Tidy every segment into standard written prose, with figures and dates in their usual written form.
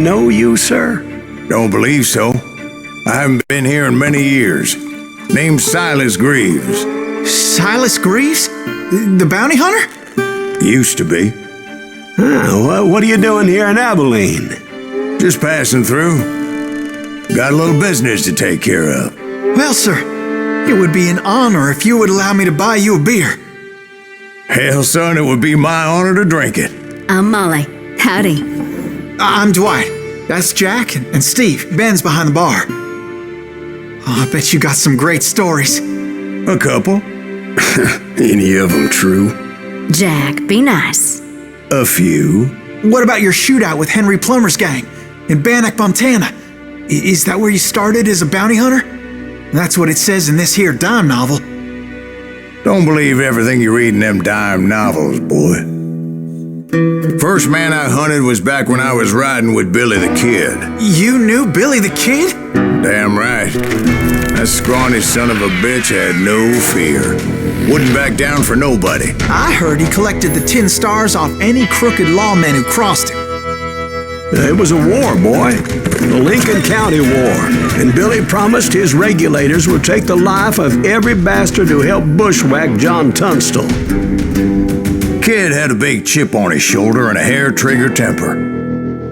know you, sir? Don't believe so. I haven't been here in many years. Name's Silas Greaves. Silas Greaves? The bounty hunter? Used to be. What are you doing here in Abilene? Just passing through. Got a little business to take care of. Well, sir, it would be an honor if you would allow me to buy you a beer. Hell, son, it would be my honor to drink it. I'm Molly. Howdy. I'm Dwight. That's Jack and Steve. Ben's behind the bar. Oh, I bet you got some great stories. A couple. Any of them true? Jack, be nice. A few. What about your shootout with Henry Plummer's gang in Bannock, Montana? Is that where you started as a bounty hunter? That's what it says in this here dime novel. Don't believe everything you read in them dime novels, boy. First man I hunted was back when I was riding with Billy the Kid. You knew Billy the Kid? Damn right. That scrawny son of a bitch had no fear. Wouldn't back down for nobody. I heard he collected the 10 stars off any crooked lawmen who crossed him. It was a war, boy. The Lincoln County War. And Billy promised his regulators would take the life of every bastard who helped bushwhack John Tunstall. Kid had a big chip on his shoulder and a hair-trigger temper.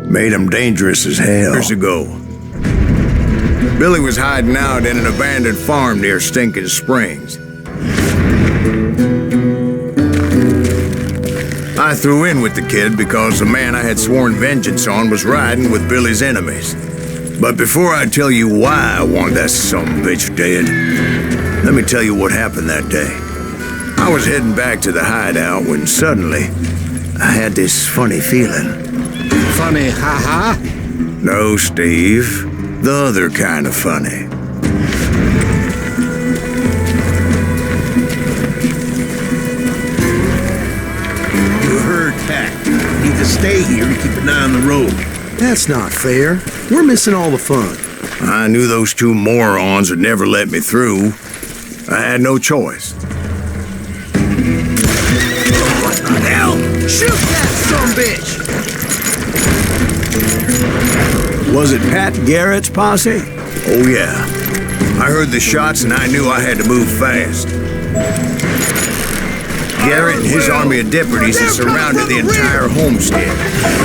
Made him dangerous as hell. Years ago. Billy was hiding out in an abandoned farm near Stinking Springs. I threw in with the kid because the man I had sworn vengeance on was riding with Billy's enemies. But before I tell you why I want that sumbitch dead, let me tell you what happened that day. I was heading back to the hideout when suddenly I had this funny feeling. Funny, ha-ha? No, Steve. The other kind of funny. You heard that. Need to stay here and keep an eye on the road. That's not fair. We're missing all the fun. I knew those two morons would never let me through. I had no choice. What the hell? Shoot that sumbitch! Was it Pat Garrett's posse? Oh, yeah. I heard the shots and I knew I had to move fast. Garrett and his army of deputies had surrounded the entire homestead.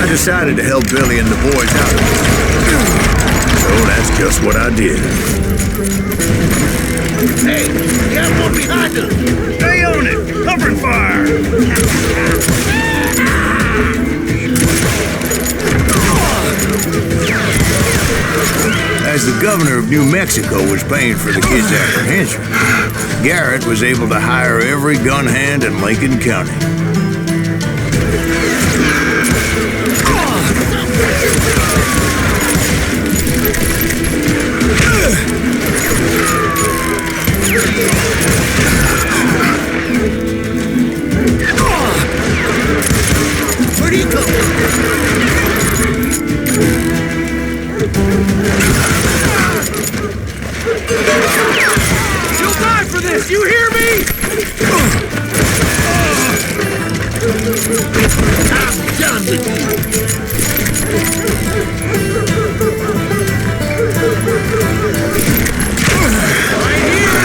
I decided to help Billy and the boys out. So that's just what I did. Hey, you got one behind us! Stay on it! Cover fire! As the governor of New Mexico was paying for the kid's apprehension, Garrett was able to hire every gun hand in Lincoln County. Where'd he go? You'll die for this, you hear me? I'm done with you. Right here.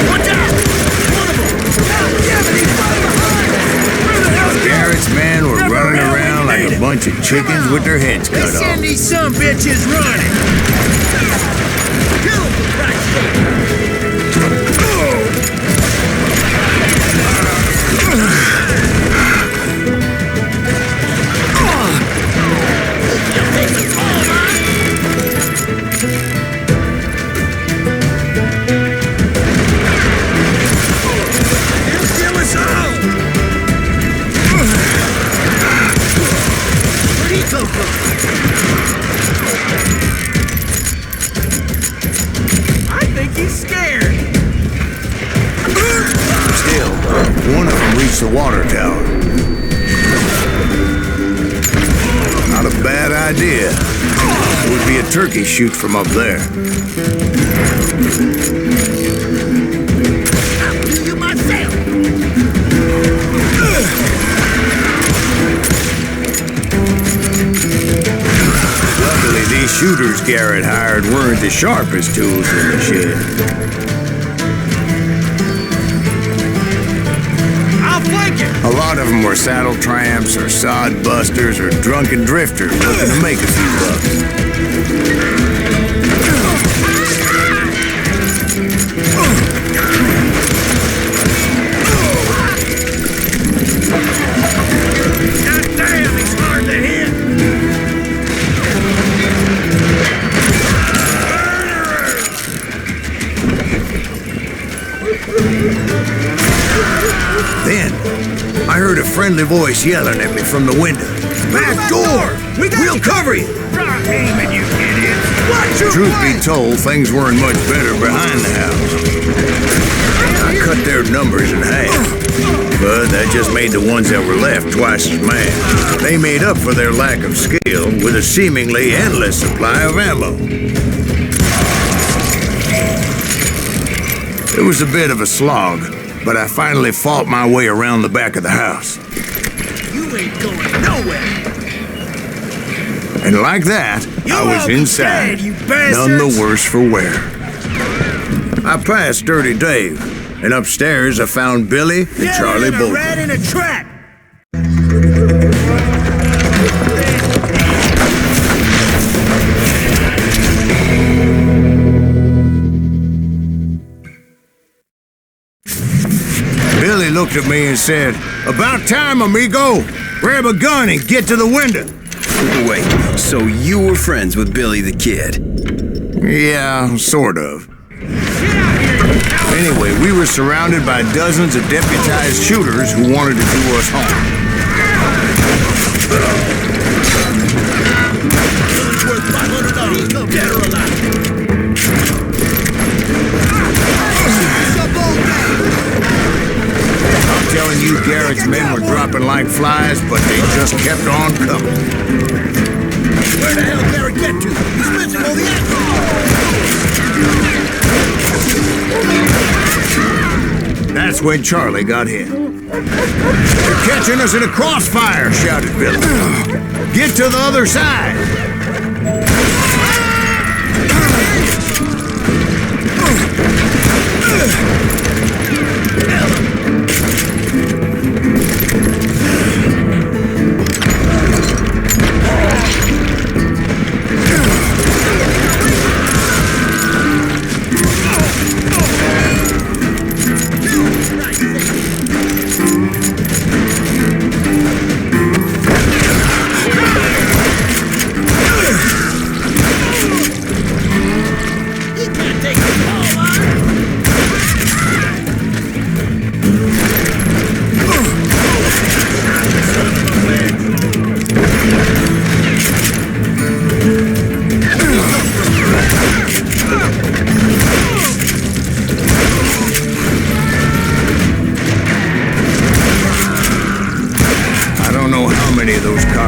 Watch out! One of them! Damn it, he's right behind us! Where the hell? Garrett's men were running around like a bunch of chickens with their heads cut Let's off. send these sumbitches running! Kill them for Christ's sake! You'll take the fall, man! He'll kill us all! Where'd he go from? I think he's scared. Still, one of them reached the water tower. Not a bad idea. Would be a turkey shoot from up there. I'll do you myself. shooters Garrett hired weren't the sharpest tools in the shed. I'll flank it! A lot of them were saddle tramps or sod busters or drunken drifters looking to make a few bucks. Damn, he's hard to hit! Then, I heard a friendly voice yelling at me from the window. Back door! We'll cover you! Stop aiming, you idiots! Watch your Truth be flank! told, things weren't much better behind the house. I cut their numbers in half, but that just made the ones that were left twice as mad. They made up for their lack of skill with a seemingly endless supply of ammo. It was a bit of a slog, but I finally fought my way around the back of the house. You ain't going nowhere! And like that, I was inside, dead, you none the bastards! worse for wear. I passed Dirty Dave, and upstairs I found Billy and Charlie A Bolton. rat in a trap! Billy looked at me and said, "About time, amigo. Grab a gun and get to the window." Wait, so you were friends with Billy the Kid? Yeah, sort of. Anyway, we were surrounded by dozens of deputized shooters who wanted to do us harm. Billy's worth $500, dead or alive! I'm telling you, Garrett's men were dropping like flies, but they just kept on coming. Where the hell did Garrett get to? He's missing all the action! That's when Charlie got hit. "You're catching us in a crossfire," shouted Billy. "Get to the other side."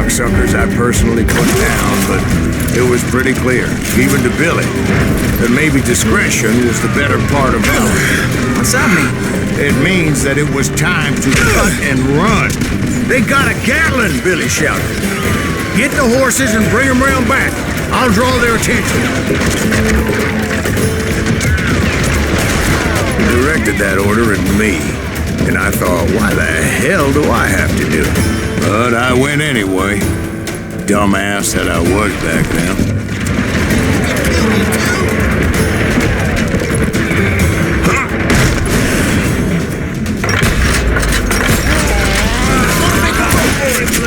Suckers I personally put down, but it was pretty clear, even to Billy, that maybe discretion was the better part of valor. What's that mean? It means that it was time to cut and run. "They got a Gatling," Billy shouted. "Get the horses and bring them round back. I'll draw their attention." He directed that order at me, and I thought, why the hell do I have to do it? But I went anyway. Dumbass that I was back then.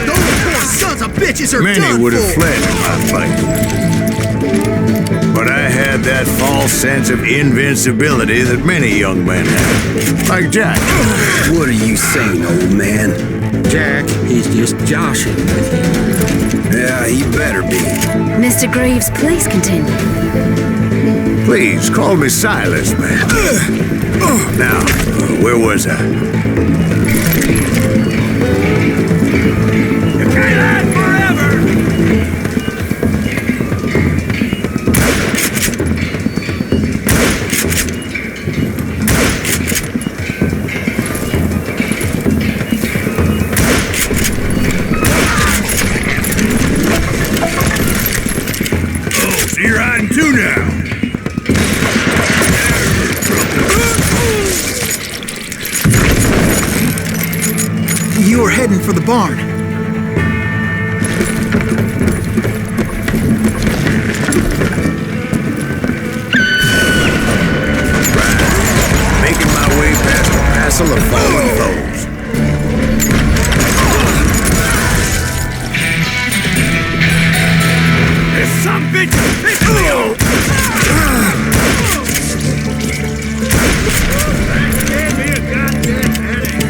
Those poor sons of bitches are Many done would have for! fled in my fight. But I had that false sense of invincibility that many young men have. Like Jack. What are you saying, old man? Jack, he's just joshing with you. Yeah, he better be. Mr. Greaves, please continue. Please, call me Silas, man. Now, where was I? You can't hide forever! You were heading for the barn. Making my way past the passel of fallen foes. This son of a bitch! It's Leo! Give me a goddamn headache!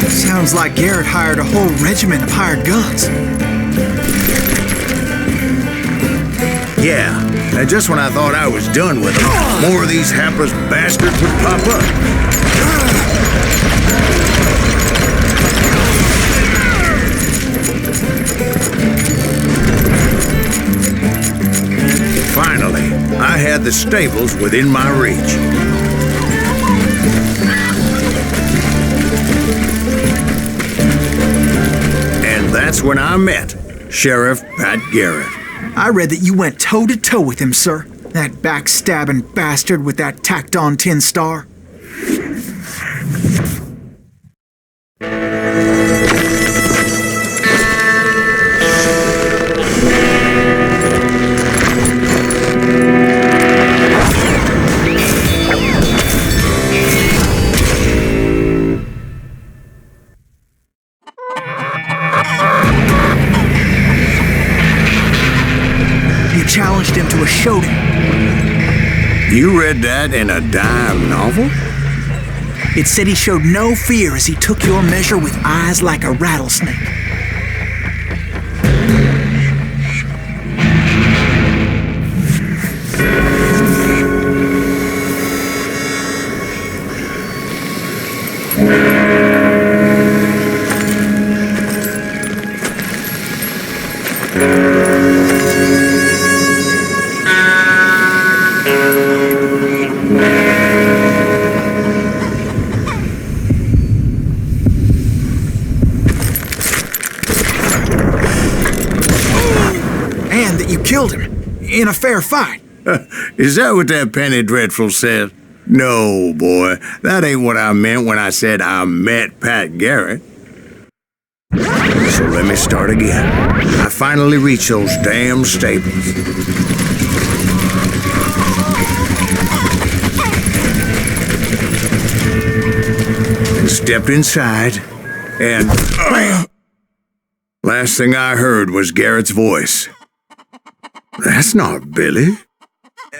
Sounds like Garrett hired a whole regiment of hired guns. Yeah, and just when I thought I was done with them, more of these hapless bastards would pop up. Finally, I had the stables within my reach. And that's when I met Sheriff Pat Garrett. I read that you went toe-to-toe with him, sir. That backstabbing bastard with that tacked-on tin star. Challenged him to a showdown. You read that in a dime novel? It said he showed no fear as he took your measure with eyes like a rattlesnake. Killed him in a fair fight. Is that what that penny dreadful said? No, boy, that ain't what I meant when I said I met Pat Garrett. So let me start again. I finally reached those damn stables. And stepped inside, and last thing I heard was Garrett's voice. That's not Billy.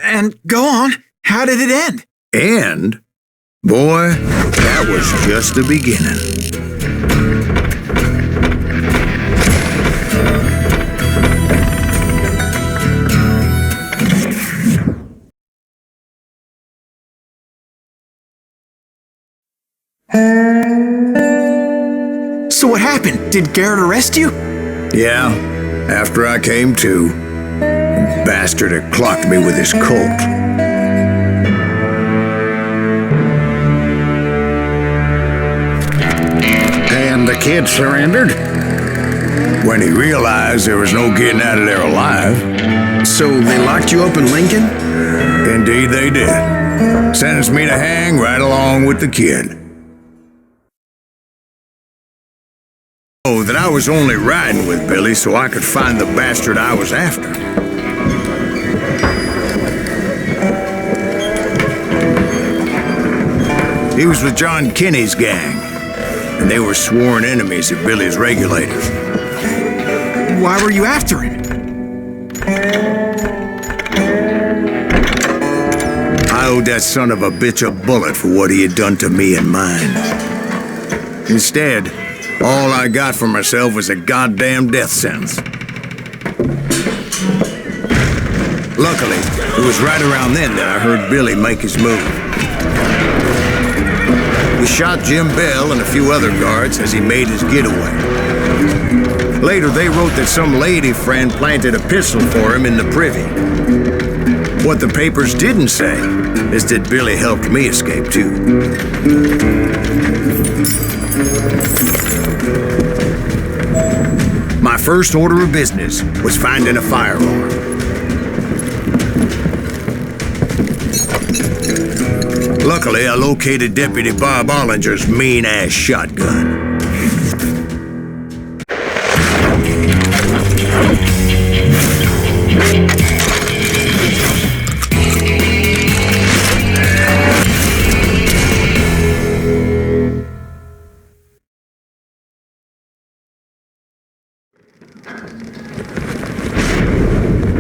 And go on. How did it end? And, boy, that was just the beginning. So what happened? Did Garrett arrest you? Yeah, after I came to. Bastard had clocked me with his Colt. And the kid surrendered? When he realized there was no getting out of there alive. So they locked you up in Lincoln? Indeed they did. Sentenced me to hang right along with the kid. Oh, that I was only riding with Billy so I could find the bastard I was after. He was with John Kinney's gang, and they were sworn enemies of Billy's regulators. Why were you after him? I owed that son of a bitch a bullet for what he had done to me and mine. Instead, all I got for myself was a goddamn death sentence. Luckily, it was right around then that I heard Billy make his move. He shot Jim Bell and a few other guards as he made his getaway. Later, they wrote that some lady friend planted a pistol for him in the privy. What the papers didn't say is that Billy helped me escape, too. My first order of business was finding a firearm. Luckily, I located Deputy Bob Ollinger's mean-ass shotgun.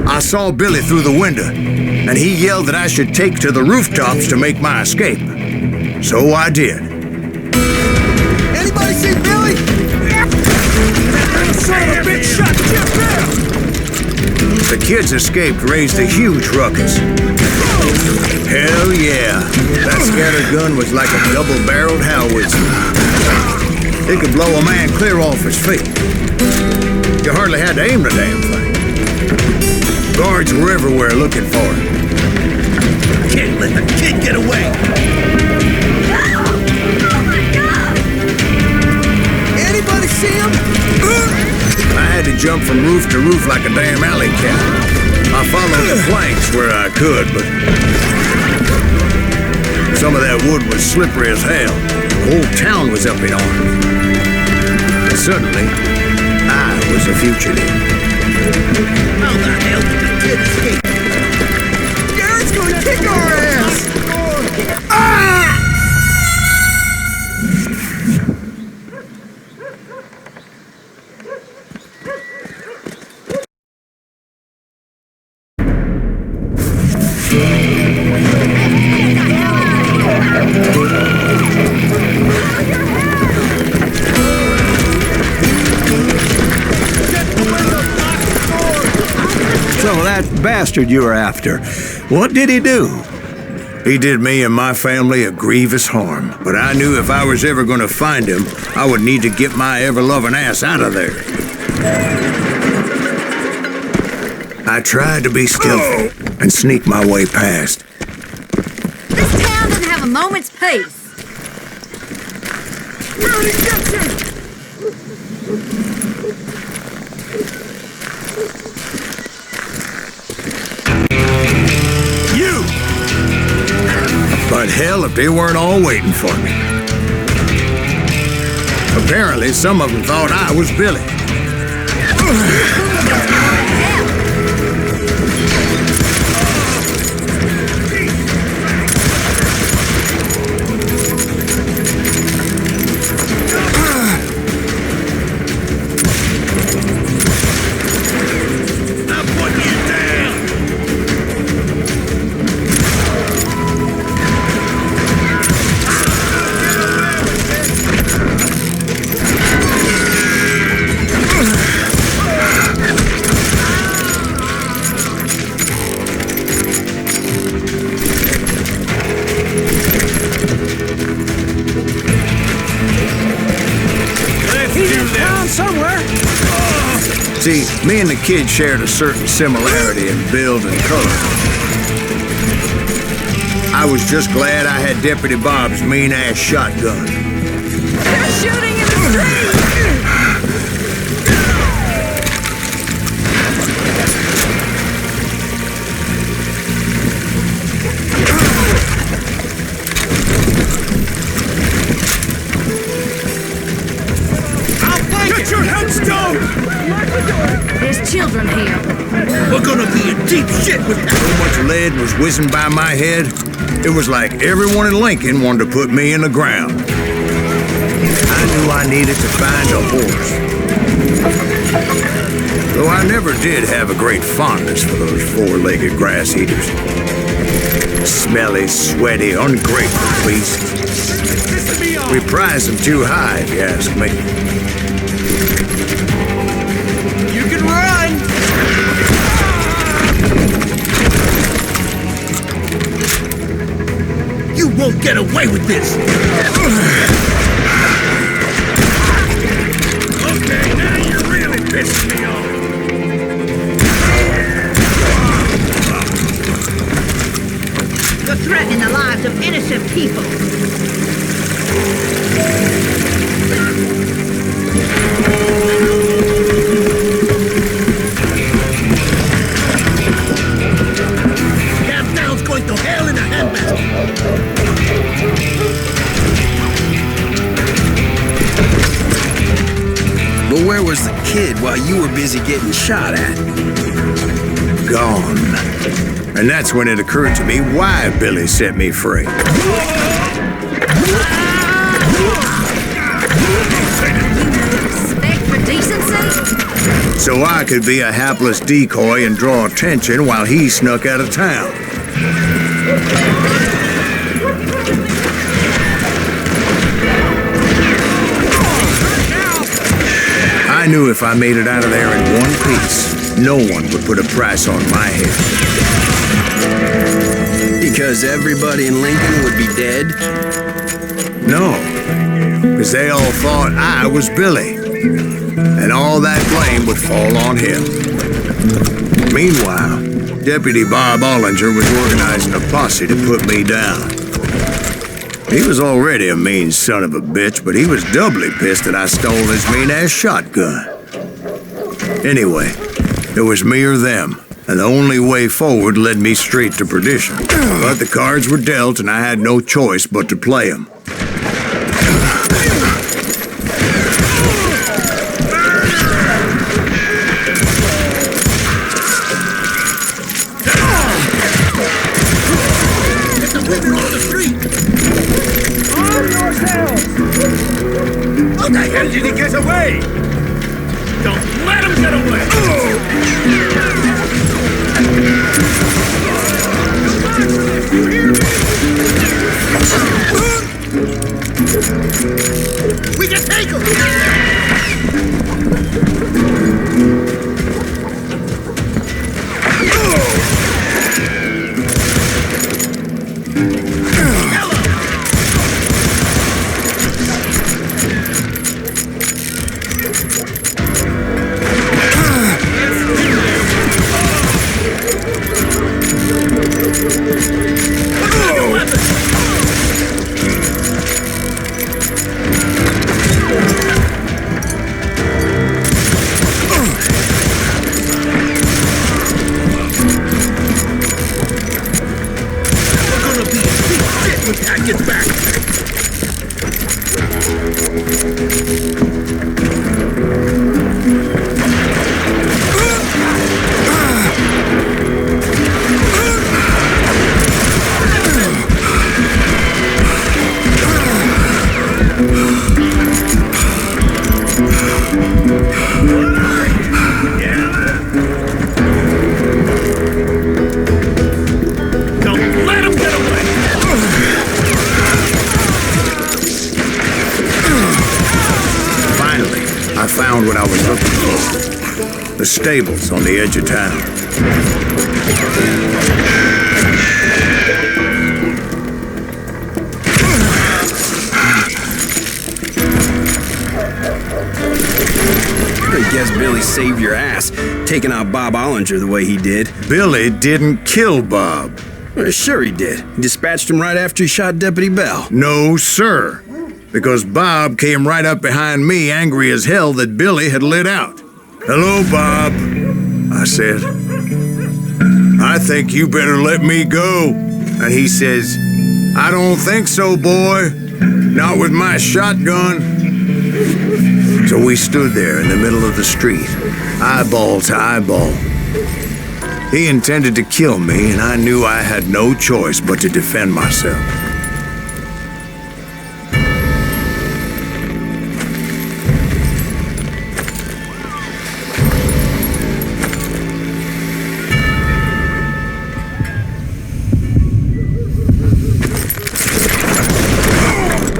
I saw Billy through the window, and he yelled that I should take to the rooftops to make my escape. So I did. Anybody see Billy? That son of a bitch shot Jim down! The kids escaped raised a huge ruckus. Hell yeah, that scatter gun was like a double-barreled howitzer. It could blow a man clear off his feet. You hardly had to aim the damn thing. Guards were everywhere looking for him. Can't let the kid get away! Oh my God! Anybody see him? I had to jump from roof to roof like a damn alley cat. I followed the planks where I could, but some of that wood was slippery as hell. The whole town was up in arms. And suddenly, I was a fugitive. How the hell did the kid escape? Garrett's gonna kick our ass! Ah! So that bastard you were after, what did he do? He did me and my family a grievous harm, but I knew if I was ever going to find him, I would need to get my ever-loving ass out of there. I tried to be stealthy and sneak my way past. This town doesn't have a moment's peace. Where did he get you? But hell, if they weren't all waiting for me. Apparently, some of them thought I was Billy. See, me and the kid shared a certain similarity in build and color. I was just glad I had Deputy Bob's mean-ass shotgun. They're shooting in the street! Get your headstone! There's children here. We're gonna be in deep shit with So much lead was whizzing by my head, it was like everyone in Lincoln wanted to put me in the ground. I knew I needed to find a horse. Though I never did have a great fondness for those four-legged grass eaters. Smelly, sweaty, ungrateful beasts. We prize them too high, if you ask me. You can run! You won't get away with this! Okay, now you're really pissing me off. You're threatening the lives of innocent people. Damn town's going to hell in a handbasket. while you were busy getting shot at. Gone. And that's when it occurred to me why Billy set me free. Respect for decency? So I could be a hapless decoy and draw attention while he snuck out of town. I knew if I made it out of there in one piece, no one would put a price on my head. Because everybody in Lincoln would be dead? No, because they all thought I was Billy, and all that blame would fall on him. Meanwhile, Deputy Bob Ollinger was organizing a posse to put me down. He was already a mean son of a bitch, but he was doubly pissed that I stole his mean-ass shotgun. Anyway, it was me or them, and the only way forward led me straight to perdition. But the cards were dealt, and I had no choice but to play them. How the hell did he get away? Don't let him get away! We can take him! The stables on the edge of town. I guess Billy saved your ass, taking out Bob Ollinger the way he did. Billy didn't kill Bob. Well, sure he did. He dispatched him right after he shot Deputy Bell. No, sir. Because Bob came right up behind me, angry as hell that Billy had lit out. "Hello, Bob," I said. "I think you better let me go." And he says, "I don't think so, boy. Not with my shotgun." So we stood there in the middle of the street, eyeball to eyeball. He intended to kill me, and I knew I had no choice but to defend myself.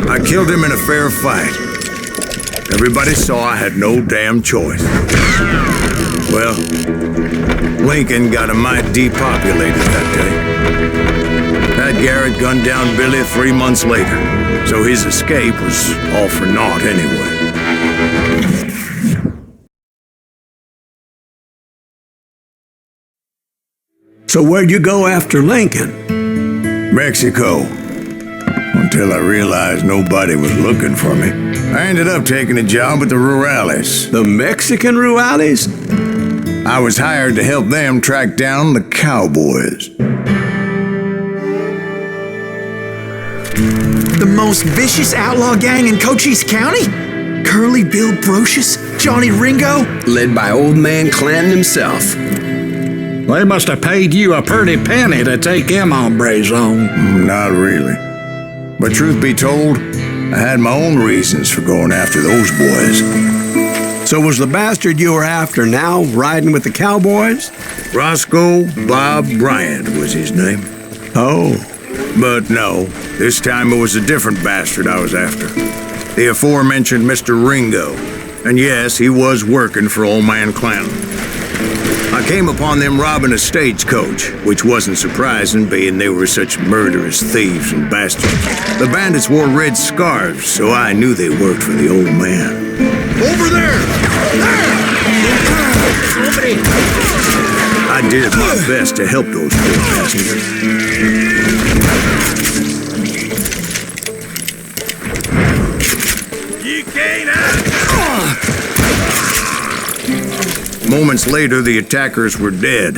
I killed him in a fair fight. Everybody saw I had no damn choice. Well, Lincoln got a mite depopulated that day. Pat Garrett gunned down Billy 3 months later, so his escape was all for naught anyway. So where'd you go after Lincoln? Mexico. Until I realized nobody was looking for me. I ended up taking a job at the Rurales. The Mexican Rurales? I was hired to help them track down the cowboys. The most vicious outlaw gang in Cochise County? Curly Bill Brocious? Johnny Ringo? Led by old man Clanton himself. They must have paid you a pretty penny to take them hombres on. Not really. But truth be told, I had my own reasons for going after those boys. So was the bastard you were after now riding with the cowboys? Roscoe Bob Bryant was his name. Oh. But no, this time it was a different bastard I was after. The aforementioned Mr. Ringo. And yes, he was working for old man Clanton. I came upon them robbing a stagecoach, which wasn't surprising, being they were such murderous thieves and bastards. The bandits wore red scarves, so I knew they worked for the old man. Over there! Somebody! I did my best to help those poor passengers. You can't Moments later, the attackers were dead,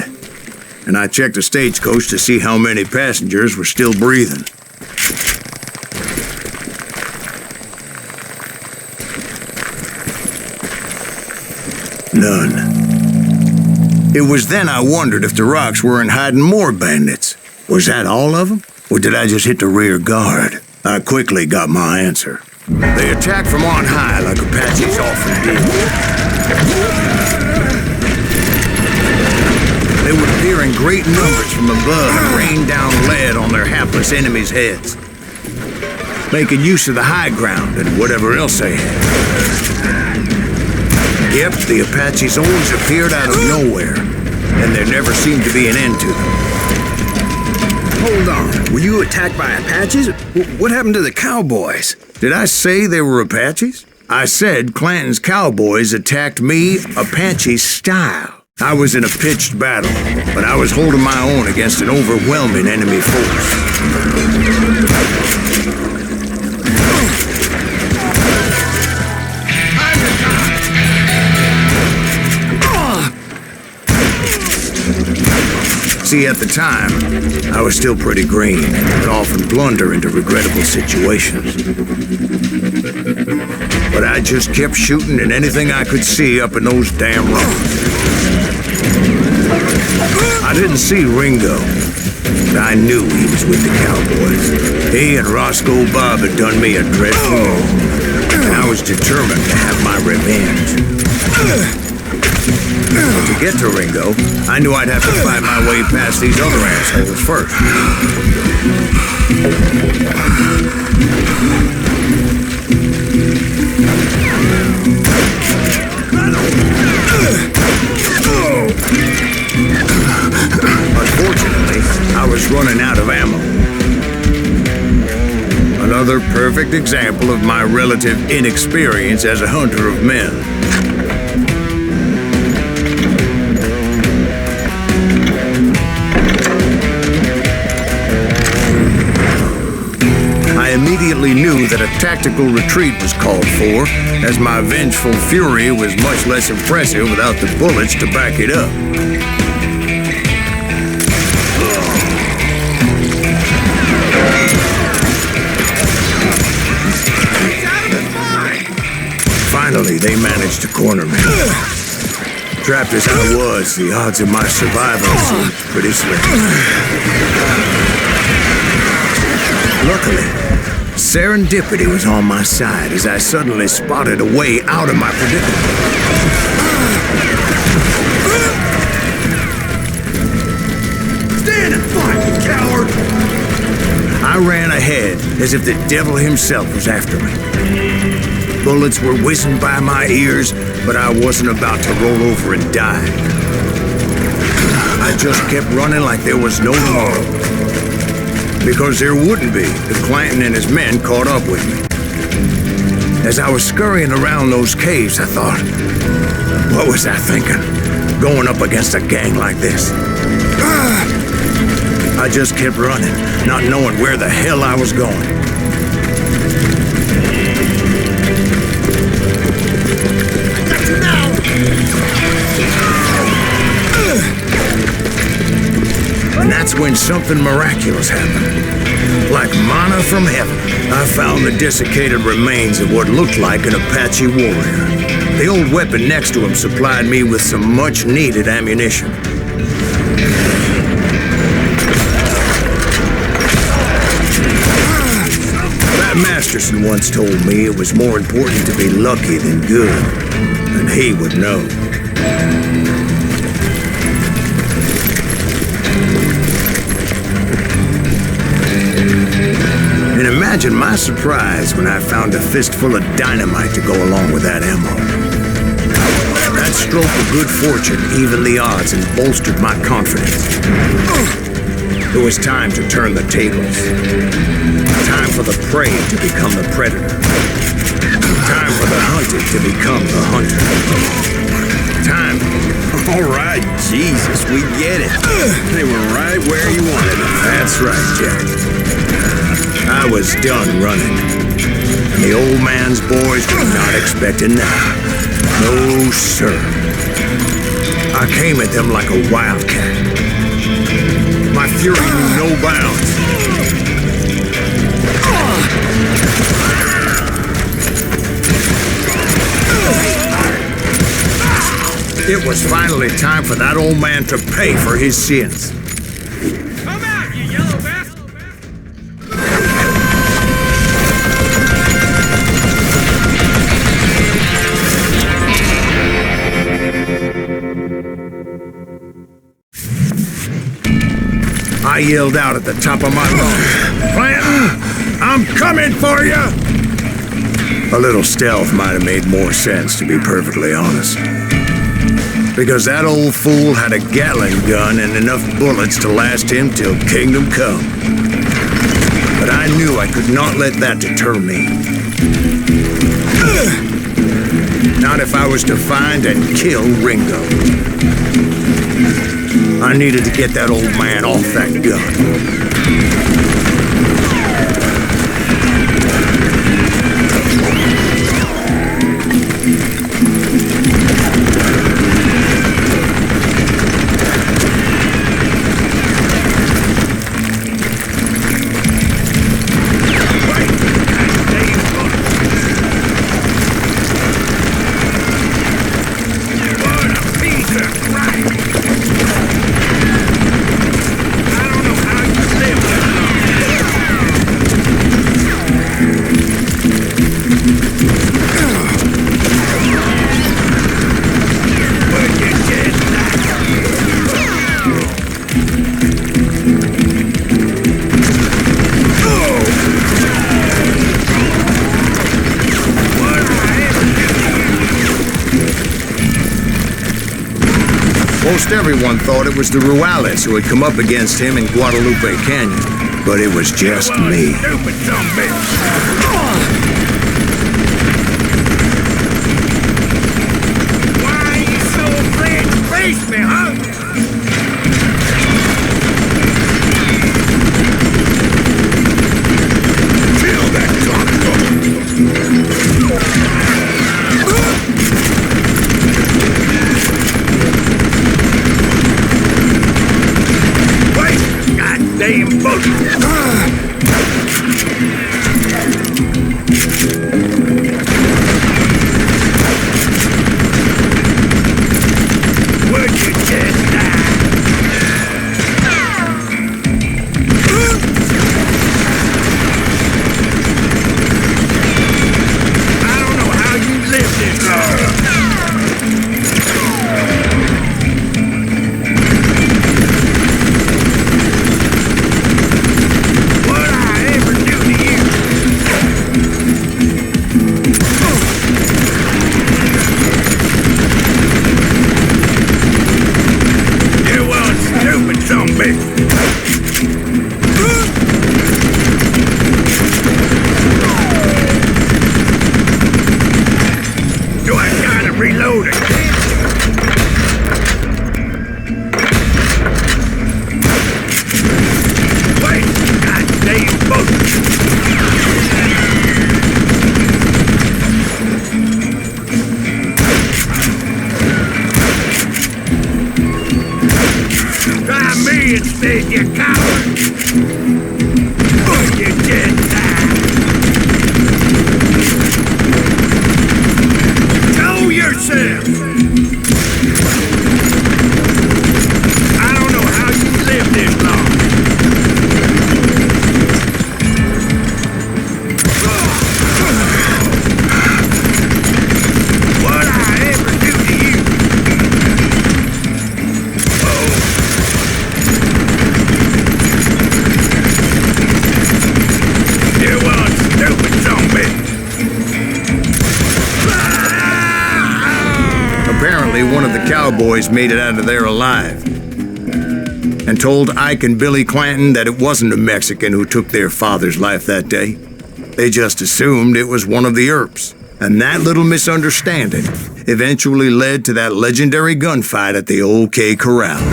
and I checked the stagecoach to see how many passengers were still breathing. None. It was then I wondered if the rocks weren't hiding more bandits. Was that all of them? Or did I just hit the rear guard? I quickly got my answer. They attacked from on high like Apaches often did. They would appear in great numbers from above and rain down lead on their hapless enemies' heads, making use of the high ground and whatever else they had. Yep, the Apaches always appeared out of nowhere, and there never seemed to be an end to them. Hold on, were you attacked by Apaches? What happened to the cowboys? Did I say they were Apaches? I said Clanton's cowboys attacked me Apache style. I was in a pitched battle, but I was holding my own against an overwhelming enemy force. See, at the time, I was still pretty green and would often blunder into regrettable situations. But I just kept shooting at anything I could see up in those damn rocks. I didn't see Ringo, but I knew he was with the cowboys. He and Roscoe Bob had done me a dreadful wrong, and I was determined to have my revenge. To get to Ringo, I knew I'd have to fight my way past these other assholes first. Unfortunately, I was running out of ammo. Another perfect example of my relative inexperience as a hunter of men. I immediately knew that a tactical retreat was called for, as my vengeful fury was much less impressive without the bullets to back it up. Finally, they managed to corner me. Trapped as I was, the odds of my survival seemed pretty slim. Luckily, serendipity was on my side as I suddenly spotted a way out of my predicament. stand and fight, you coward! I ran ahead as if the devil himself was after me. Bullets were whizzing by my ears, but I wasn't about to roll over and die. I just kept running like there was no tomorrow. Because there wouldn't be if Clanton and his men caught up with me. As I was scurrying around those caves, I thought, what was I thinking? Going up against a gang like this? I just kept running, not knowing where the hell I was going. And that's when something miraculous happened. Like manna from heaven, I found the desiccated remains of what looked like an Apache warrior. The old weapon next to him supplied me with some much-needed ammunition. Matt Masterson once told me it was more important to be lucky than good, and he would know. And imagine my surprise when I found a fistful of dynamite to go along with that ammo. That stroke of good fortune evened the odds and bolstered my confidence. It was time to turn the tables. Time for the prey to become the predator. Time for the hunted to become the hunter. Time. All right, Jesus, we get it. They were right where you wanted them. That's right, Jack. I was done running. And the old man's boys were not expecting that. No, sir. I came at them like a wildcat. My fury knew no bounds. It was finally time for that old man to pay for his sins. Come out, you yellow bastard! I yelled out at the top of my lungs, "Clanton, I'm coming for you!" A little stealth might have made more sense, to be perfectly honest. Because that old fool had a Gatling gun and enough bullets to last him till kingdom come. But I knew I could not let that deter me. Not if I was to find and kill Ringo. I needed to get that old man off that gun. Most everyone thought it was the Ruales who had come up against him in Guadalupe Canyon, but it was just me. Stupid dumb bitch! Why are you so afraid to face me, huh? Kill that damn boat! Would you just die? I don't know how you live this long. Instead, you coward! cowboys made it out of there alive. And told Ike and Billy Clanton that it wasn't a Mexican who took their father's life that day. They just assumed it was one of the Earps. And that little misunderstanding eventually led to that legendary gunfight at the OK Corral.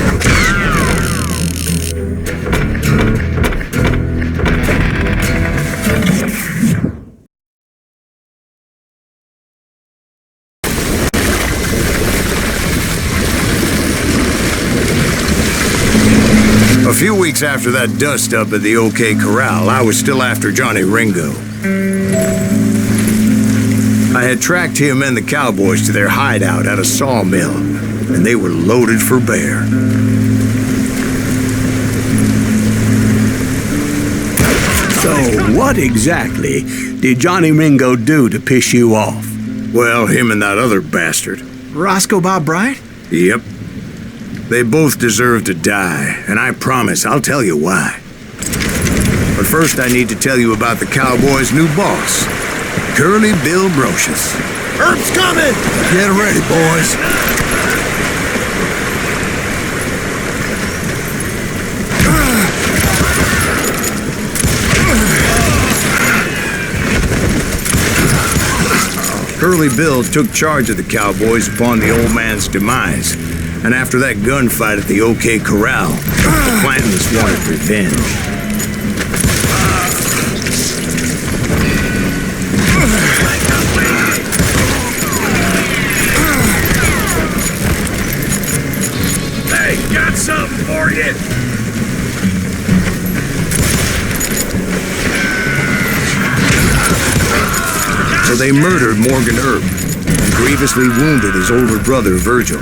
A few weeks after that dust-up at the OK Corral, I was still after Johnny Ringo. I had tracked him and the cowboys to their hideout at a sawmill, and they were loaded for bear. So, what exactly did Johnny Ringo do to piss you off? Well, him and that other bastard. Roscoe Bob Bryant? Yep. They both deserve to die, and I promise I'll tell you why. But first I need to tell you about the cowboys' new boss, Curly Bill Brocious. Earp's coming! Get ready, boys. Curly Bill took charge of the cowboys upon the old man's demise. And after that gunfight at the OK Corral, the Clantons wanted revenge. Hey, got something for you! So they murdered Morgan Earp and grievously wounded his older brother, Virgil.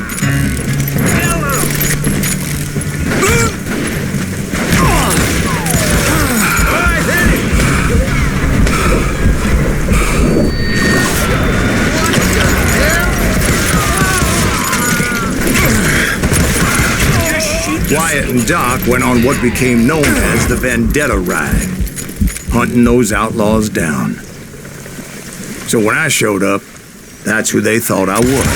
Wyatt and Doc went on what became known as the Vendetta Ride, hunting those outlaws down. So when I showed up, that's who they thought I was.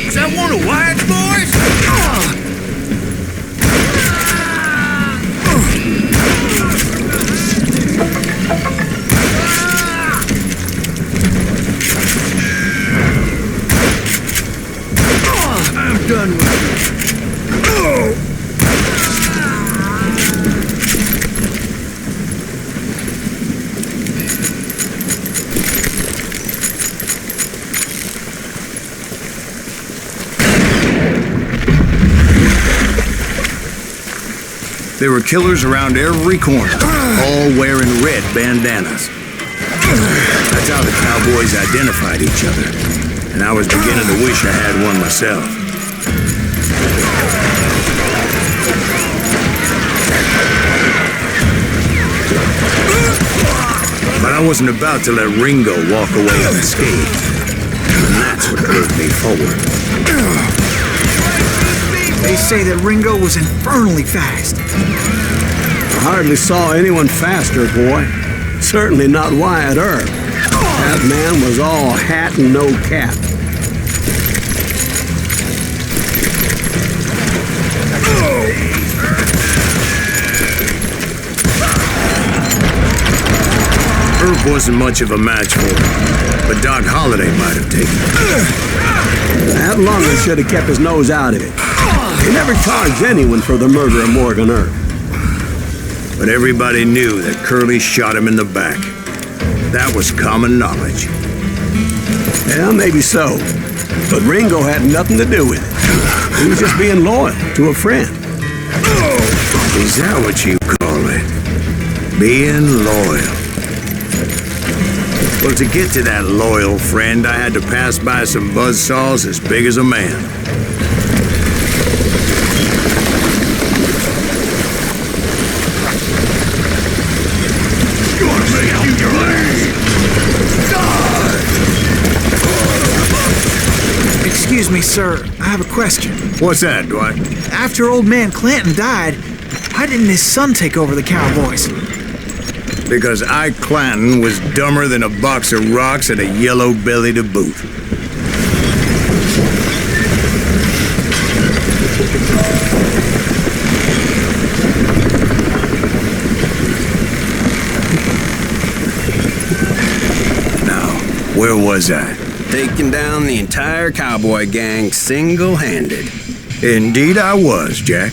Is that one of Wyatt's boys? I'm done with it. There were killers around every corner, all wearing red bandanas. That's how the cowboys identified each other, and I was beginning to wish I had one myself. But I wasn't about to let Ringo walk away unscathed, and that's what drove me forward. They say that Ringo was infernally fast. I hardly saw anyone faster, boy. Certainly not Wyatt Earp. That man was all hat and no cap. Earp wasn't much of a match for him, but Doc Holliday might have taken it. That lumber should have kept his nose out of it. He never charged anyone for the murder of Morgan Earp. But everybody knew that Curly shot him in the back. That was common knowledge. Yeah, maybe so. But Ringo had nothing to do with it. He was just being loyal to a friend. Is that what you call it? Being loyal. Well, to get to that loyal friend, I had to pass by some buzzsaws as big as a man. Excuse me, sir. I have a question. What's that, Dwight? After old man Clanton died, Why didn't his son take over the Cowboys? Because Ike Clanton was dumber than a box of rocks and a yellow belly to boot. Now, where was I? Taking down the entire cowboy gang single-handed. Indeed I was, Jack.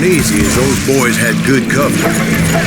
Easy as those boys had good cover.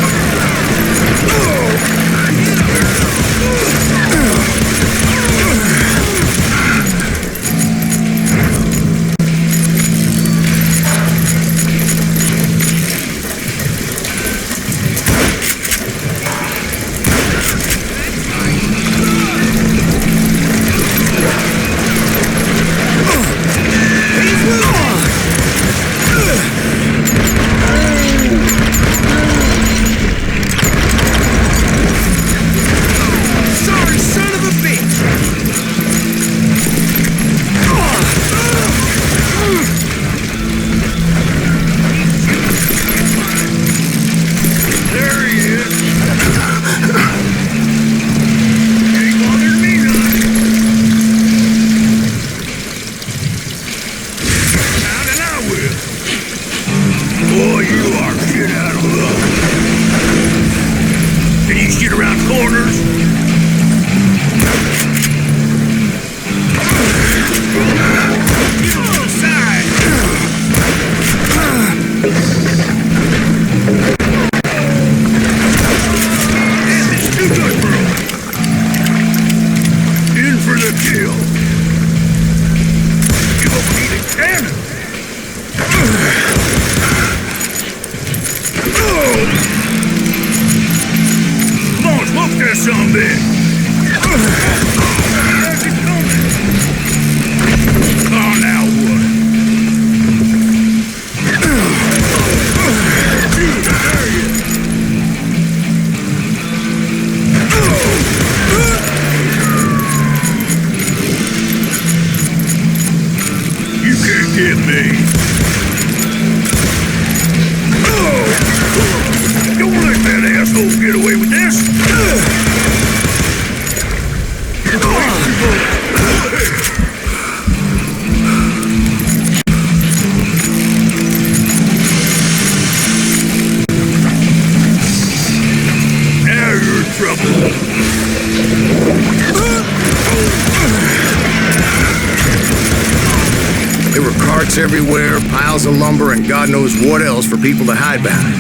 Everywhere, piles of lumber, and God knows what else for people to hide behind.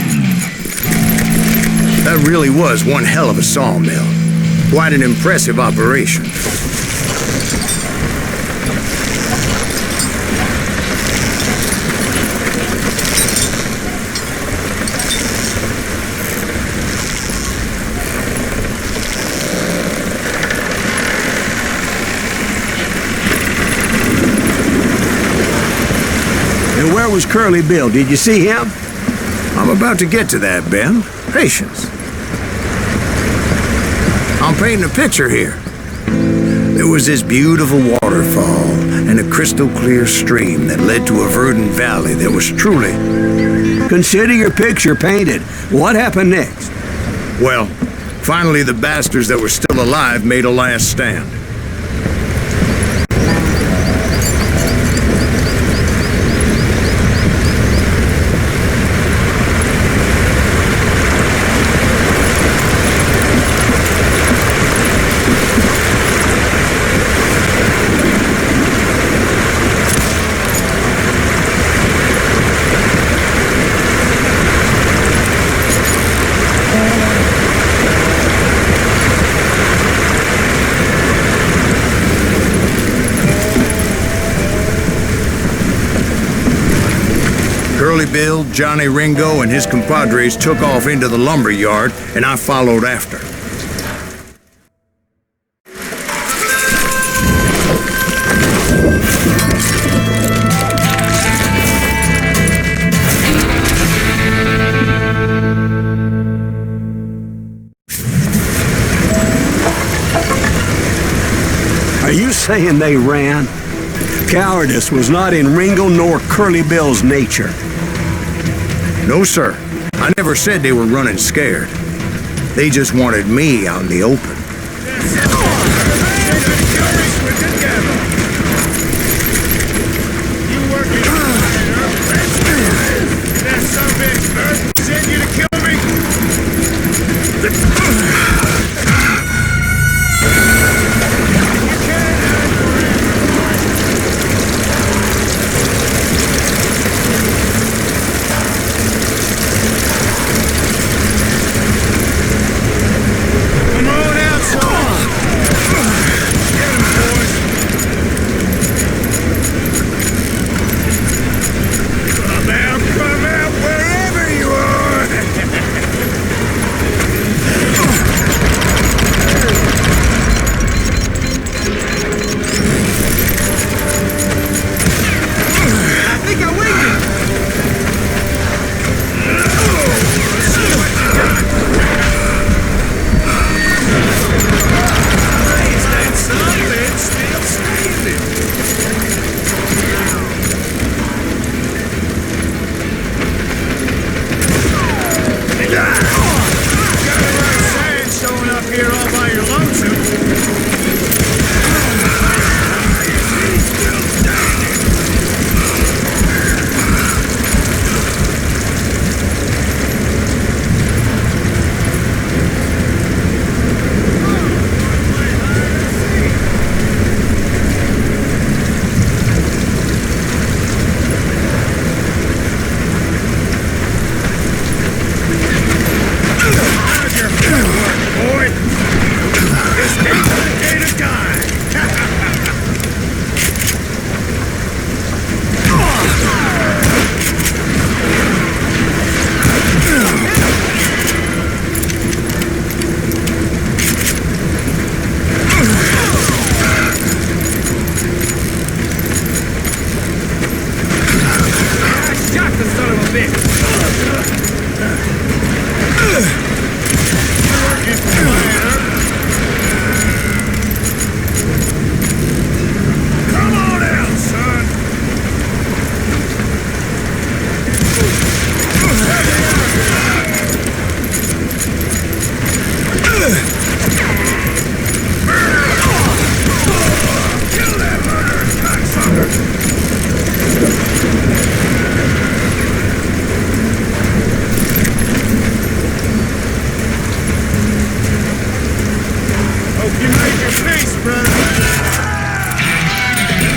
That really was one hell of a sawmill. Quite an impressive operation. Where was Curly Bill? Did you see him? I'm about to get to that, Ben. Patience. I'm painting a picture here. There was this beautiful waterfall and a crystal clear stream that led to a verdant valley that was truly... Consider your picture painted. What happened next? Well, finally the bastards that were still alive made a last stand. Curly Bill, Johnny Ringo, and his compadres took off into the lumber yard, and I followed after. Are you saying they ran? Cowardice was not in Ringo nor Curly Bill's nature. No, sir. I never said they were running scared. They just wanted me out in the open.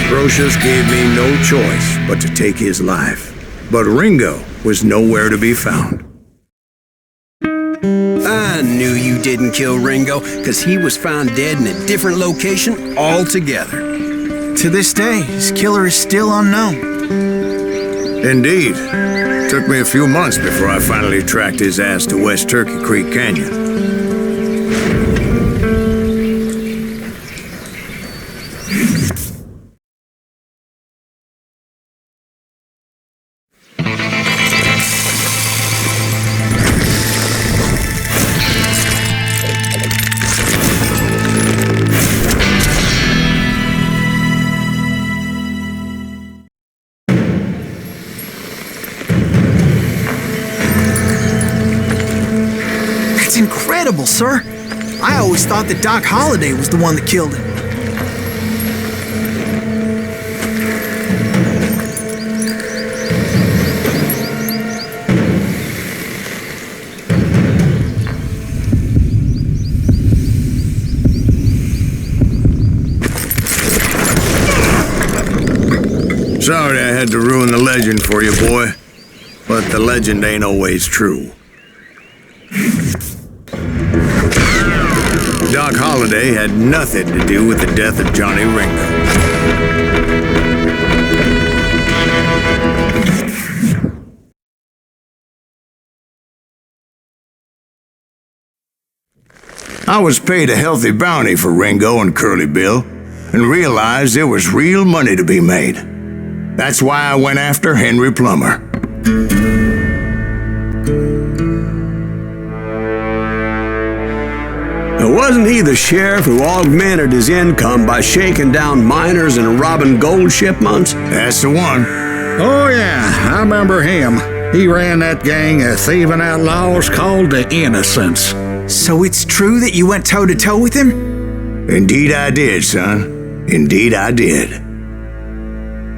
Brocious gave me no choice but to take his life. But Ringo was nowhere to be found. I knew you didn't kill Ringo, because he was found dead in a different location altogether. To this day, his killer is still unknown. Indeed. Took me a few months before I finally tracked his ass to West Turkey Creek Canyon. That's incredible, sir. I always thought that Doc Holliday was the one that killed him. Sorry I had to ruin the legend for you, boy. But the legend ain't always true. Doc Holliday had nothing to do with the death of Johnny Ringo. I was paid a healthy bounty for Ringo and Curly Bill, and realized there was real money to be made. That's why I went after Henry Plummer. Now, wasn't he the sheriff who augmented his income by shaking down miners and robbing gold shipments? That's the one. Oh, yeah, I remember him. He ran that gang of thieving outlaws called the Innocents. So it's true that you went toe-to-toe with him? Indeed I did, son. Indeed I did.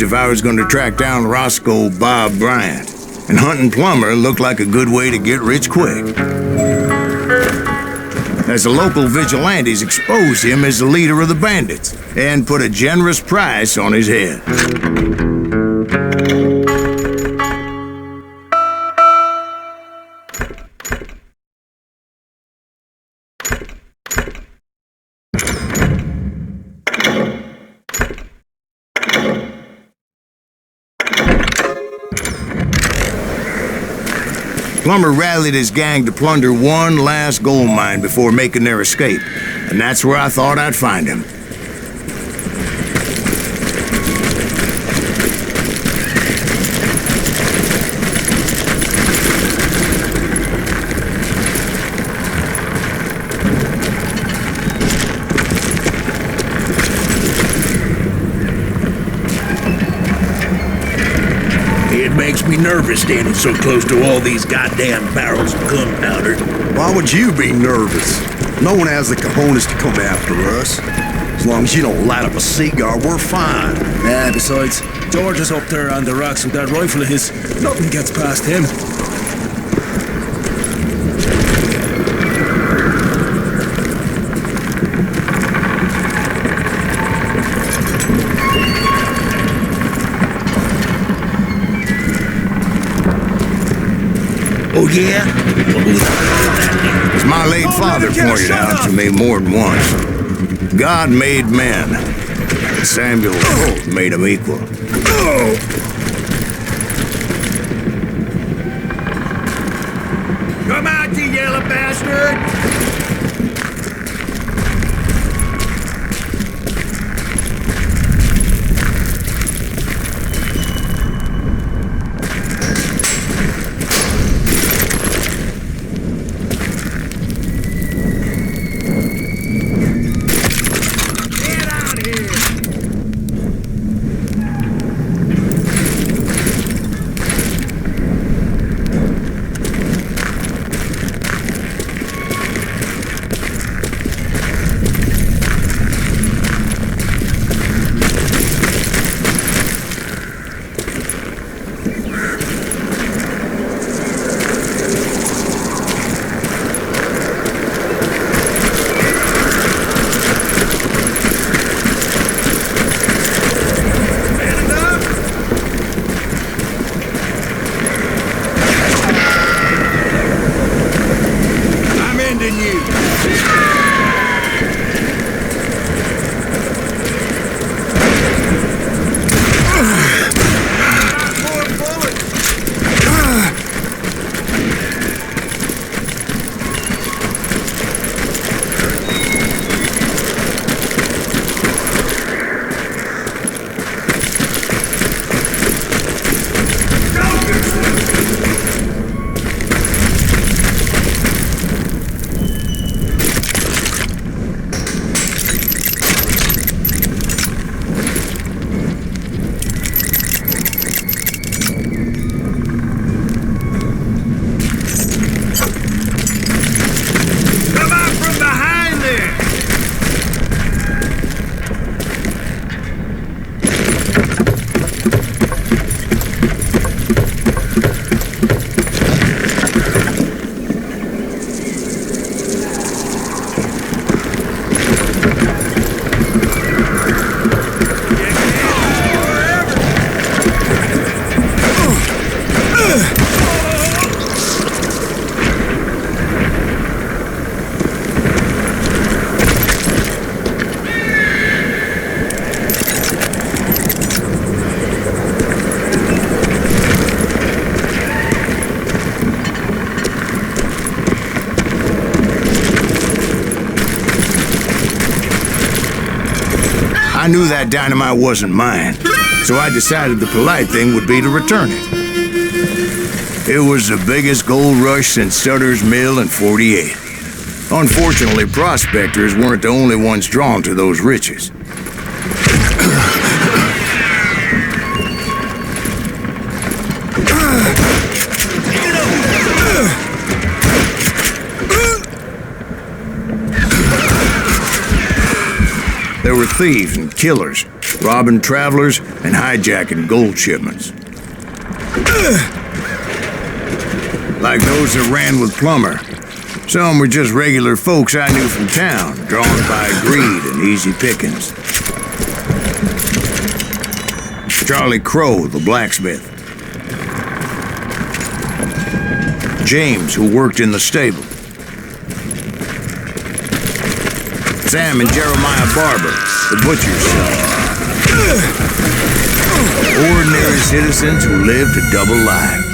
If I was going to track down Roscoe Bob Bryant, and hunting Plummer looked like a good way to get rich quick. As the local vigilantes exposed him as the leader of the bandits, and put a generous price on his head. Plummer rallied his gang to plunder one last gold mine before making their escape, and that's where I thought I'd find him. It makes me nervous standing so close to all these goddamn barrels of gunpowder. Why would you be nervous? No one has the cojones to come after us. As long as you don't light up a cigar, we're fine. Besides, George is up there on the rocks with that rifle of his. Nothing gets past him. Oh, yeah? Well, who the hell is that? As my late father pointed out to me more than once, God made men, and Samuel made them equal. Come out, you yellow bastard! I knew that dynamite wasn't mine, so I decided the polite thing would be to return it. It was the biggest gold rush since Sutter's Mill in '48. Unfortunately, prospectors weren't the only ones drawn to those riches. There were thieves and killers, robbing travelers and hijacking gold shipments. Like those that ran with Plummer. Some were just regular folks I knew from town, drawn by greed and easy pickings. Charlie Crow, the blacksmith. James, who worked in the stable. Sam and Jeremiah Barber, the butcher's son. Ordinary citizens who lived a double life.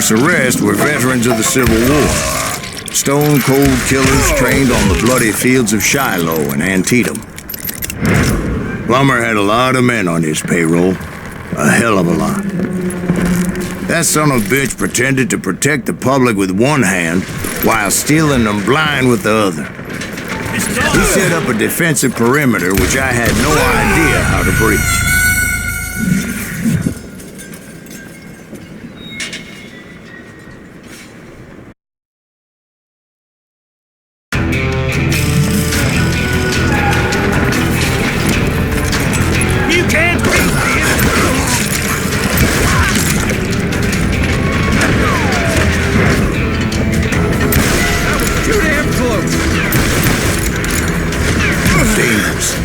The rest were veterans of the Civil War. Stone-cold killers trained on the bloody fields of Shiloh and Antietam. Plummer had a lot of men on his payroll. A hell of a lot. That son of a bitch pretended to protect the public with one hand while stealing them blind with the other. He set up a defensive perimeter which I had no idea how to breach.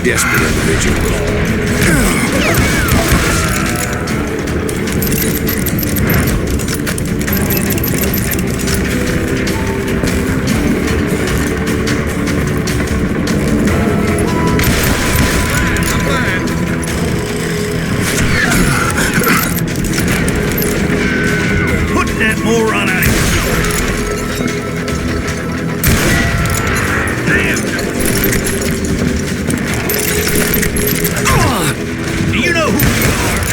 Desperate individuals. Put that moron out of here. Damn. You know who you are.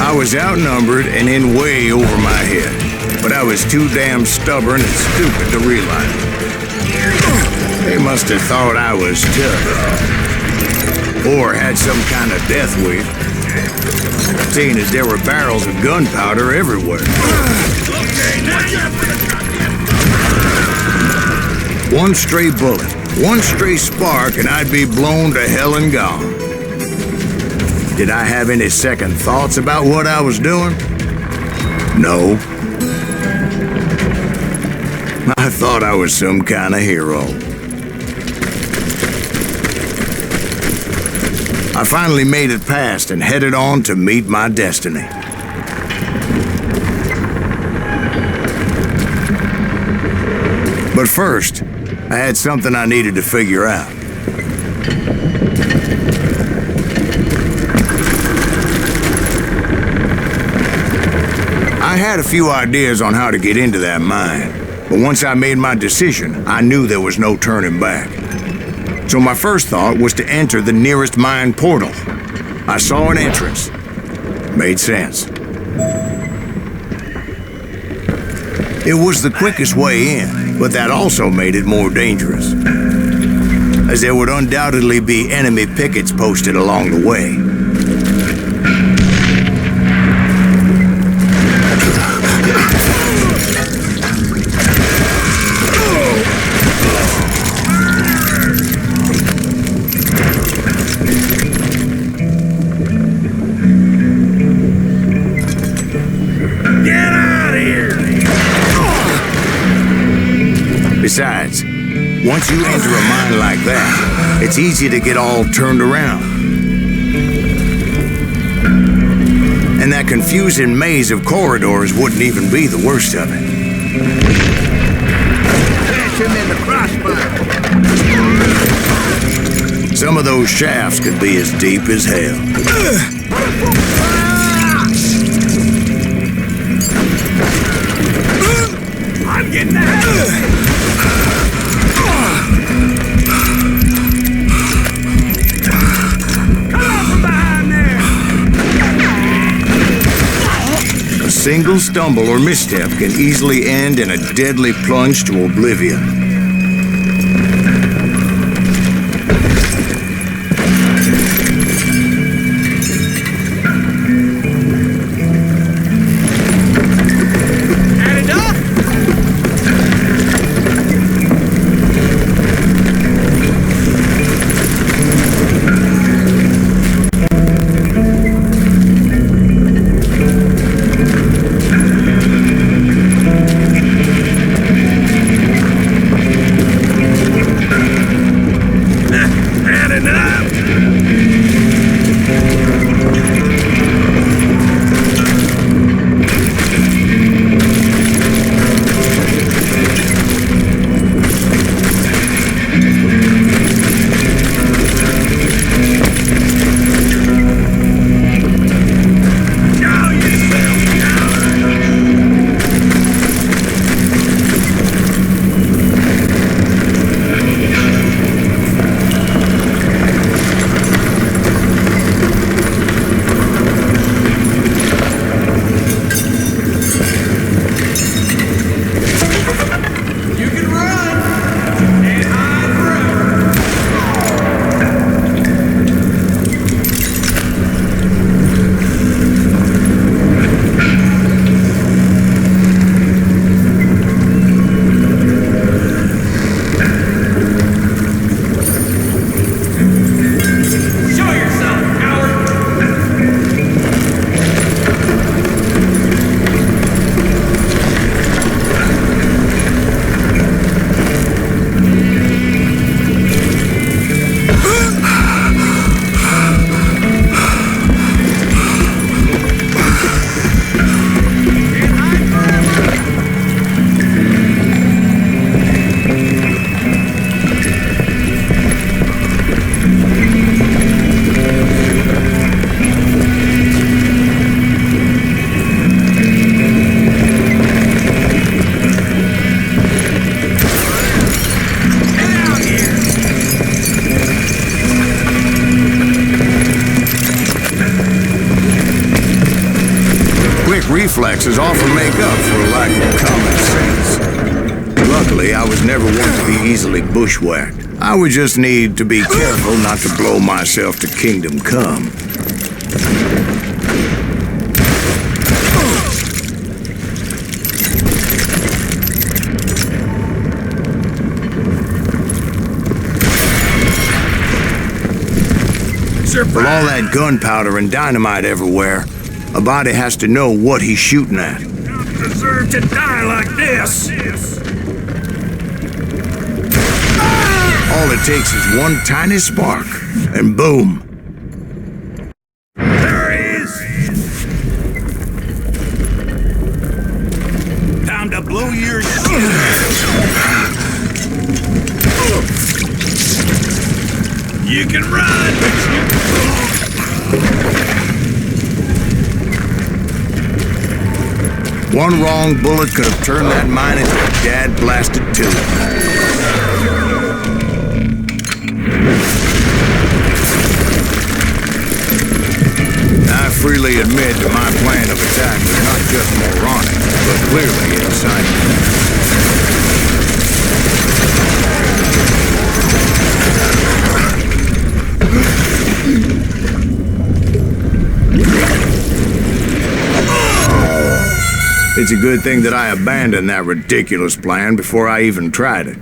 I was outnumbered and in way over my head, but I was too damn stubborn and stupid to realize it. They must have thought I was tough. Or had some kind of death wish, seeing as there were barrels of gunpowder everywhere. One stray bullet, one stray spark, and I'd be blown to hell and gone. Did I have any second thoughts about what I was doing? No. I thought I was some kind of hero. I finally made it past and headed on to meet my destiny. But first, I had something I needed to figure out. I had a few ideas on how to get into that mine, but once I made my decision, I knew there was no turning back. So my first thought was to enter the nearest mine portal. I saw an entrance. Made sense. It was the quickest way in. But that also made it more dangerous, as there would undoubtedly be enemy pickets posted along the way. Besides, once you enter a mine like that, it's easy to get all turned around. And that confusing maze of corridors wouldn't even be the worst of it. Catch him in the crossfire. Some of those shafts could be as deep as hell. I'm getting that. A single stumble or misstep can easily end in a deadly plunge to oblivion. Reflexes often make up for a lack of common sense. Luckily, I was never one to be easily bushwhacked. I would just need to be careful not to blow myself to kingdom come. With all that gunpowder and dynamite everywhere, a body has to know what he's shooting at. Don't deserve to die like this. All it takes is one tiny spark, and boom. There he is. Time to blow your shit. You can run. One wrong bullet could have turned that mine into a dad-blasted tube. I freely admit that my plan of attack was not just moronic, but clearly insightful. It's a good thing that I abandoned that ridiculous plan before I even tried it.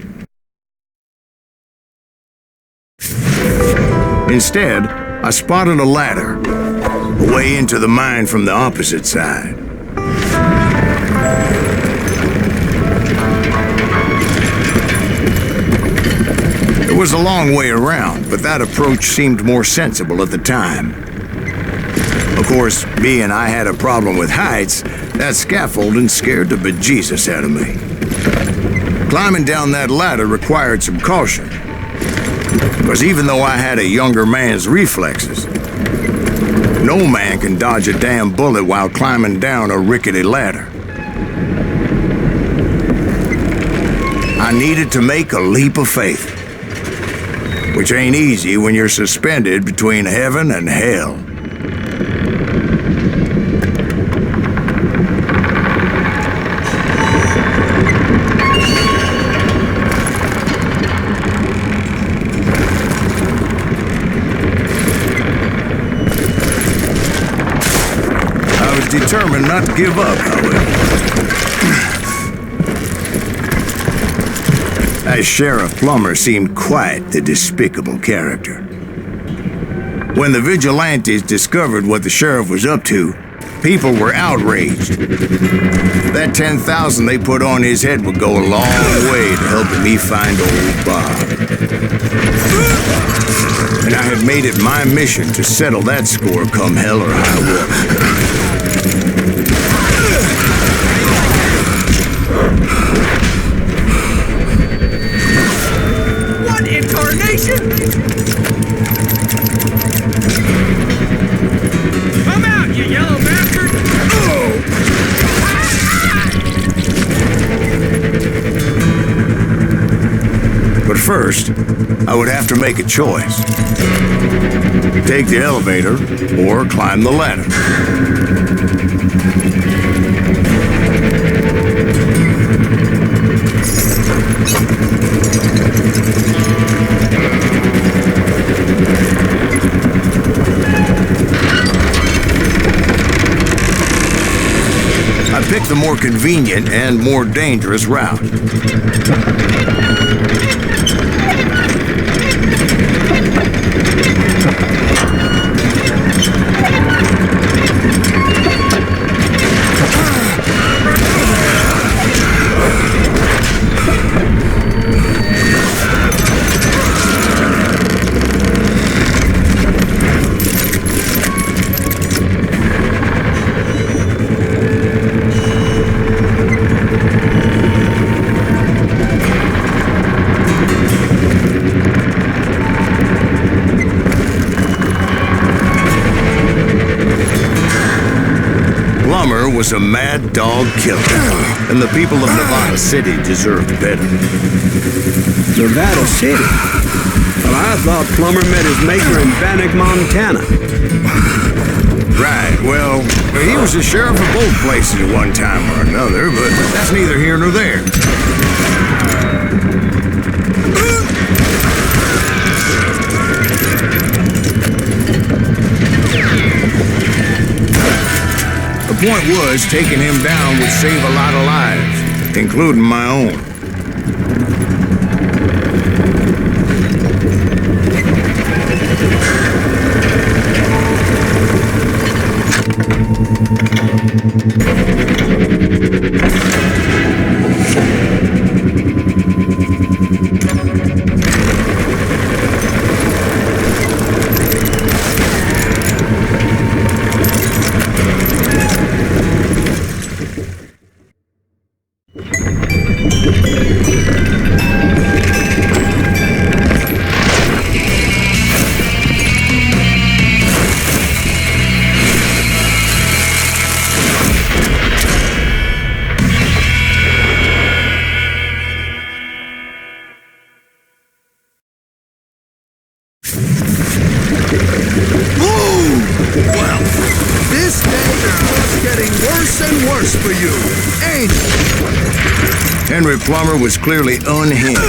Instead, I spotted a ladder, a way into the mine from the opposite side. It was a long way around, but that approach seemed more sensible at the time. Of course, being I had a problem with heights, that scaffolding scared the bejesus out of me. Climbing down that ladder required some caution, because even though I had a younger man's reflexes, no man can dodge a damn bullet while climbing down a rickety ladder. I needed to make a leap of faith, which ain't easy when you're suspended between heaven and hell. I was determined not to give up, however. That Sheriff Plummer seemed quite the despicable character. When the vigilantes discovered what the sheriff was up to, people were outraged. That 10,000 they put on his head would go a long way to helping me find old Bob. And I have made it my mission to settle that score come hell or high water. Incarnation? Come out, you yellow bastard! Oh! But first, I would have to make a choice. Take the elevator or climb the ladder. I picked the more convenient and more dangerous route. Was a mad dog killer, and the people of Nevada City deserved better. Nevada City? Well, I thought Plummer met his maker in Bannock, Montana. Right, well, he was the sheriff of both places at one time or another, but that's neither here nor there. The point was, taking him down would save a lot of lives, including my own. Henry Plummer was clearly unhinged,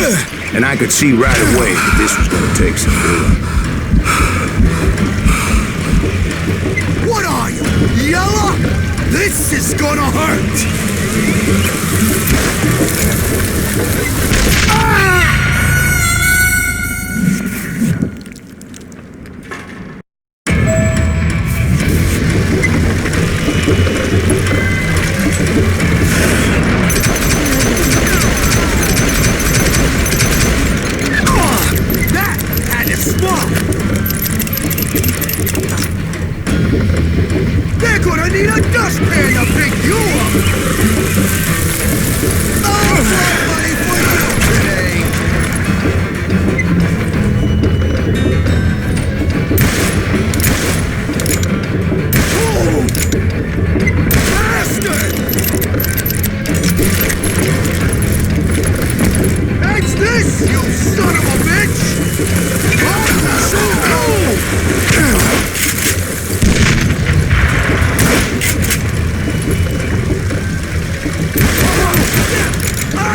and I could see right away that this was going to take some doing. What are you, yellow? This is gonna hurt!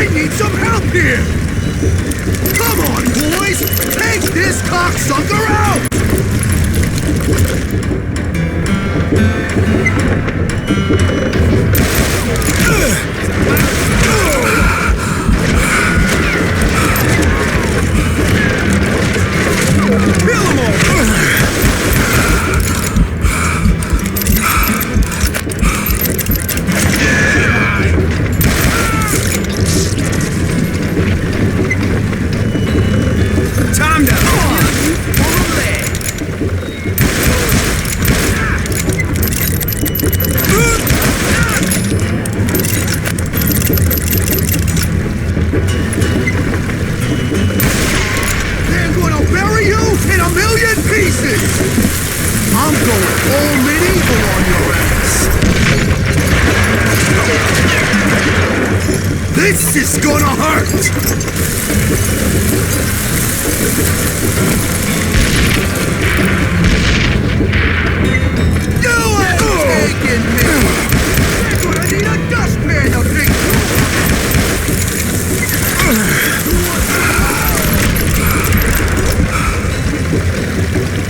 I need some help here! Come on, boys! Take this cocksucker out! Kill 'em all! Time to They're gonna bury you in a million pieces! I'm going all medieval on your ass! This is gonna hurt! You ain't taking me! They're gonna need a dustpan to pick you!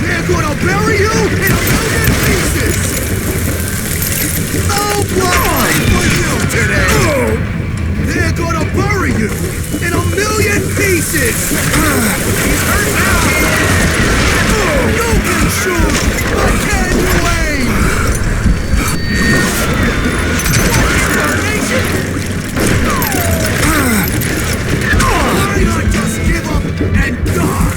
They're gonna bury you in a million pieces! No blood for you today! They're gonna bury you in a million pieces! He's hurt now! You can shoot, but can you aim? Why not just give up and die?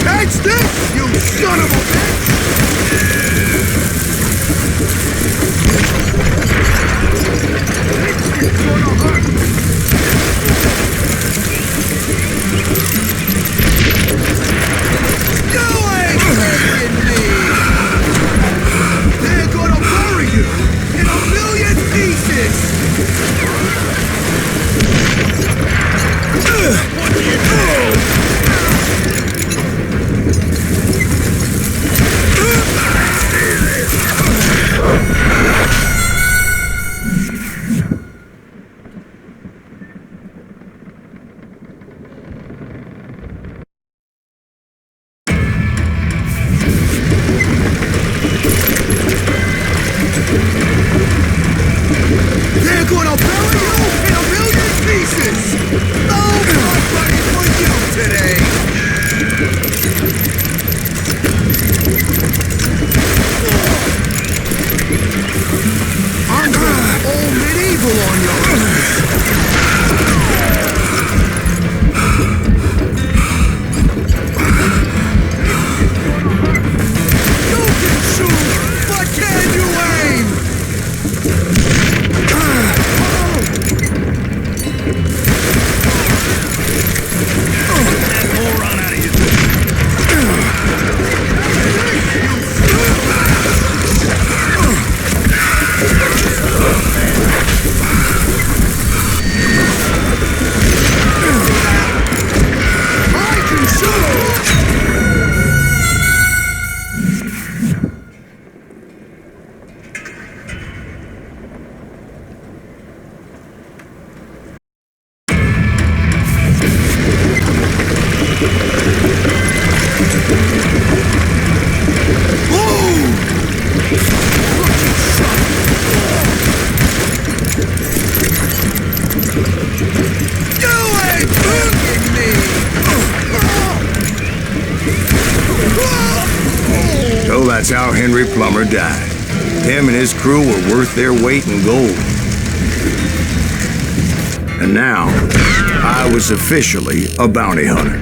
Catch this, you son of a bitch! It's gonna hurt! You ain't taking me! They're gonna bury you in a million pieces! What do you do? They're gonna bury you in a million pieces! No blood money for you today! I'm going all medieval on your ass! You can shoot, but can you aim? So that's how Henry Plummer died. Him and his crew were worth their weight in gold. And now, I was officially a bounty hunter.